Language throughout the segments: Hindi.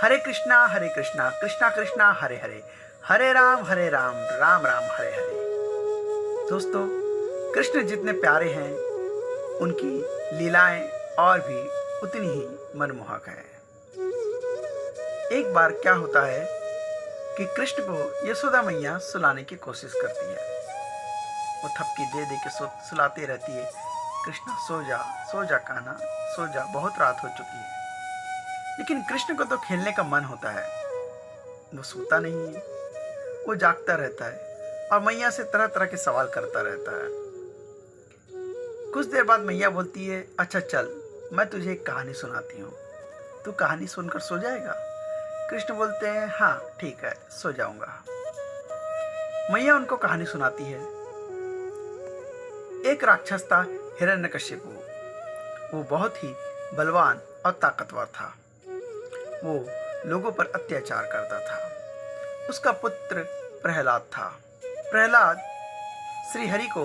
हरे कृष्णा कृष्णा कृष्णा हरे हरे, हरे राम राम राम हरे हरे। दोस्तों, कृष्ण जितने प्यारे हैं उनकी लीलाएं और भी उतनी ही मनमोहक है। एक बार क्या होता है कि कृष्ण को यशोदा मैया सुलाने की कोशिश करती है। वो थपकी दे दे के सुलाते रहती है, कृष्णा सो जा कान्हा, सो जा, बहुत रात हो चुकी है। लेकिन कृष्ण को तो खेलने का मन होता है, वो सोता नहीं है, वो जागता रहता है और मैया से तरह तरह के सवाल करता रहता है। कुछ देर बाद मैया बोलती है, अच्छा चल, मैं तुझे एक कहानी सुनाती हूँ, तू कहानी सुनकर सो जाएगा? कृष्ण बोलते हैं, हाँ ठीक है, सो जाऊंगा। मैया उनको कहानी सुनाती है। एक राक्षस था हिरण्यकशिपु। वो बहुत ही बलवान और ताकतवर था। वो लोगों पर अत्याचार करता था। उसका पुत्र प्रहलाद था। प्रहलाद श्री हरि को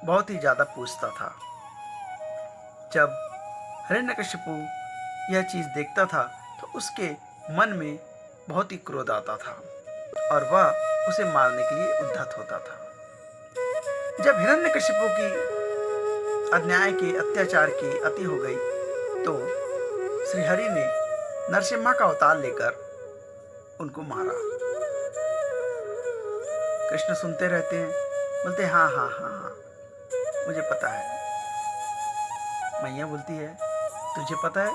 बहुत ही ज्यादा पूजता था। जब हिरण्यकशिपु यह चीज देखता था तो उसके मन में बहुत ही क्रोध आता था और वह उसे मारने के लिए उद्यत होता था। जब हिरण्यकशिपु की अन्याय की, अत्याचार की अति हो गई तो श्री हरि ने नरसिम्हा का अवतार लेकर उनको मारा। कृष्ण सुनते रहते हैं, बोलते हैं, हाँ हाँ हाँ हाँ, मुझे पता है। मैया बोलती है, तुझे पता है?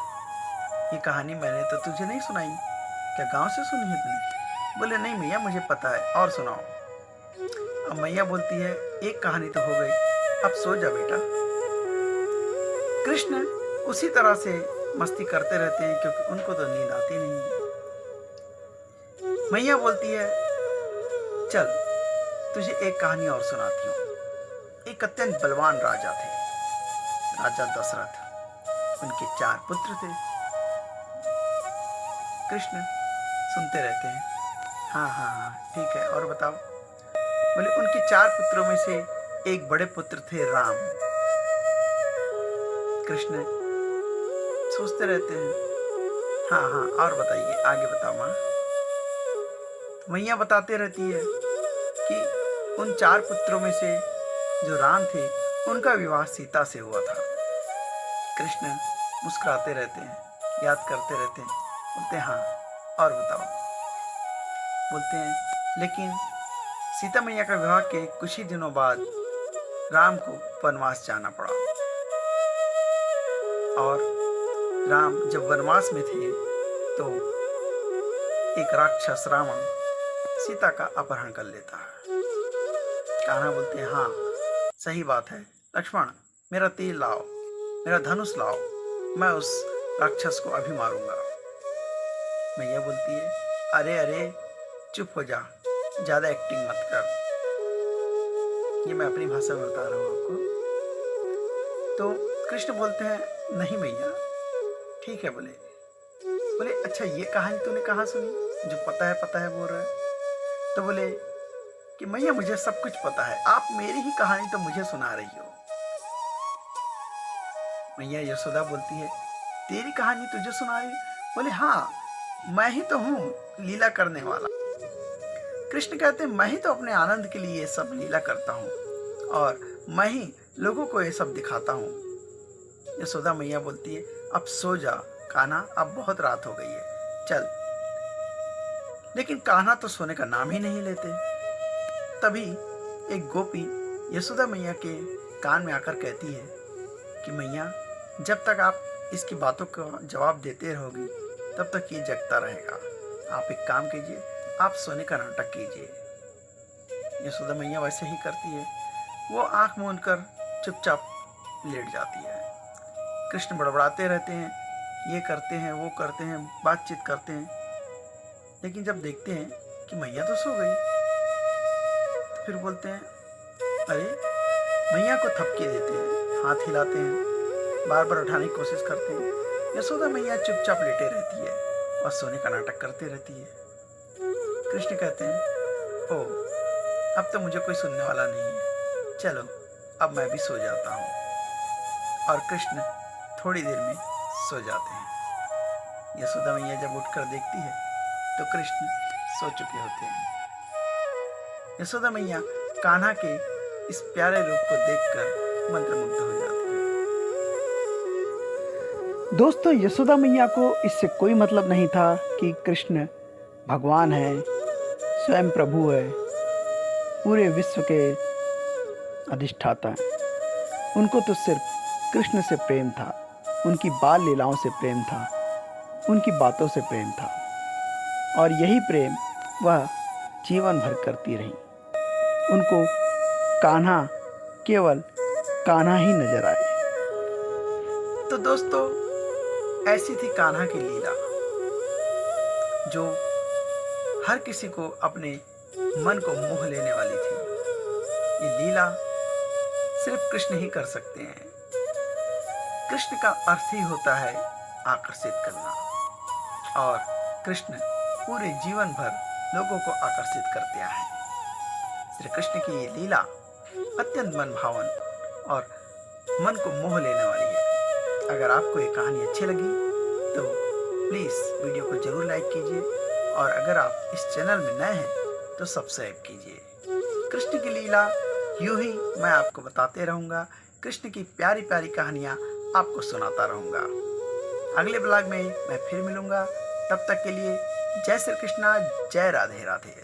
ये कहानी मैंने तो तुझे नहीं सुनाई, क्या गांव से सुनी है तूने? बोले, नहीं मैया, मुझे पता है, और सुनाओ। अब मैया बोलती है, एक कहानी तो हो गई, अब सो जा बेटा। कृष्ण उसी तरह से मस्ती करते रहते हैं क्योंकि उनको तो नींद आती नहीं है। मैया बोलती है, चल तुझे एक कहानी और सुनाती हूँ। एक अत्यंत बलवान राजा थे, राजा दशरथ। उनके 4 पुत्र थे। कृष्ण सुनते रहते हैं, हाँ हाँ हाँ ठीक है, और बताओ। बोले, उनके 4 पुत्रों में से एक बड़े पुत्र थे राम। कृष्ण सोचते रहते हैं, हाँ हाँ, और बताइए, आगे बताओ माँ। मैया बताते रहती है कि उन 4 पुत्रों में से जो राम थे उनका विवाह सीता से हुआ था। कृष्ण मुस्कुराते रहते हैं, याद करते रहते हैं, बोलते हैं, हाँ, और बताओ। बोलते हैं, लेकिन सीता मैया का विवाह के कुछ ही दिनों बाद राम को वनवास जाना पड़ा और राम जब वनवास में थे तो एक राक्षस रावण सीता का अपहरण कर लेता है। कान्हा बोलते हैं, हाँ सही बात है, लक्ष्मण मेरा तीर लाओ, मेरा धनुष लाओ, मैं उस राक्षस को अभी मारूंगा। मैया बोलती है, अरे अरे चुप हो जा, ज्यादा एक्टिंग मत कर। ये मैं अपनी भाषा में बता रहा हूँ आपको। तो कृष्ण बोलते हैं, नहीं मैया, ठीक है। बोले, अच्छा ये कहानी तूने कहाँ सुनी, जो पता है बोल रहा है? तो बोले कि मैया मुझे सब कुछ पता है, आप मेरी ही कहानी तो मुझे सुना रही हो। मैया यशोदा बोलती है, तेरी कहानी तुझे सुना रही? बोले, हाँ मैं ही तो हूँ लीला करने वाला। कृष्ण कहते हैं, मैं ही तो अपने आनंद के लिए ये सब लीला करता हूँ और मैं ही लोगों को ये सब दिखाता हूँ। यशोदा मैया बोलती है, अब सो जा कान्हा, अब बहुत रात हो गई है, चल। लेकिन कान्हा तो सोने का नाम ही नहीं लेते। तभी एक गोपी यशोदा मैया के कान में आकर कहती है कि मैया, जब तक आप इसकी बातों का जवाब देते रहोगी तब तक ये जगता रहेगा। आप एक काम कीजिए, आप सोने का नाटक कीजिए। यशोदा मैया वैसे ही करती है, वो आंख मूंद कर चुपचाप लेट जाती है। कृष्ण बड़बड़ाते रहते हैं, ये करते हैं, वो करते हैं, बातचीत करते हैं। लेकिन जब देखते हैं कि मैया तो सो गई तो फिर बोलते हैं, अरे, मैया को थपकी देते हैं, हाथ हिलाते हैं, बार बार उठाने की कोशिश करते हैं। यशोदा मैया चुपचाप लेटे रहती है और सोने का नाटक करती रहती है। कृष्ण कहते हैं, ओ, अब तो मुझे कोई सुनने वाला नहीं है, चलो अब मैं भी सो जाता हूँ। और कृष्ण थोड़ी देर में सो जाते हैं। यशोदा मैया जब उठकर देखती है तो कृष्ण सो चुके होते हैं। यशोदा मैया कान्हा के इस प्यारे रूप को देखकर मंत्रमुग्ध हो जाती है। दोस्तों, यशोदा मैया को इससे कोई मतलब नहीं था कि कृष्ण भगवान है, स्वयं प्रभु है, पूरे विश्व के अधिष्ठाता हैं। उनको तो सिर्फ कृष्ण से प्रेम था, उनकी बाल लीलाओं से प्रेम था, उनकी बातों से प्रेम था, और यही प्रेम वह जीवन भर करती रही। उनको कान्हा केवल कान्हा ही नजर आए। तो दोस्तों, ऐसी थी कान्हा की लीला जो हर किसी को अपने मन को मोह लेने वाली थी। ये लीला सिर्फ कृष्ण ही कर सकते हैं। कृष्ण का अर्थ ही होता है आकर्षित करना, और कृष्ण पूरे जीवन भर लोगों को आकर्षित करते आए हैं। श्री कृष्ण की ये लीला अत्यंत मनभावन और मन को मोह लेने वाली है। अगर आपको ये कहानी अच्छी लगी तो प्लीज़ वीडियो को जरूर लाइक कीजिए, और अगर आप इस चैनल में नए हैं तो सब्सक्राइब कीजिए। कृष्ण की लीला यूं ही मैं आपको बताते रहूँगा, कृष्ण की प्यारी प्यारी कहानियाँ आपको सुनाता रहूँगा। अगले ब्लॉग में मैं फिर मिलूँगा, तब तक के लिए जय श्री कृष्णा, जय राधे राधे।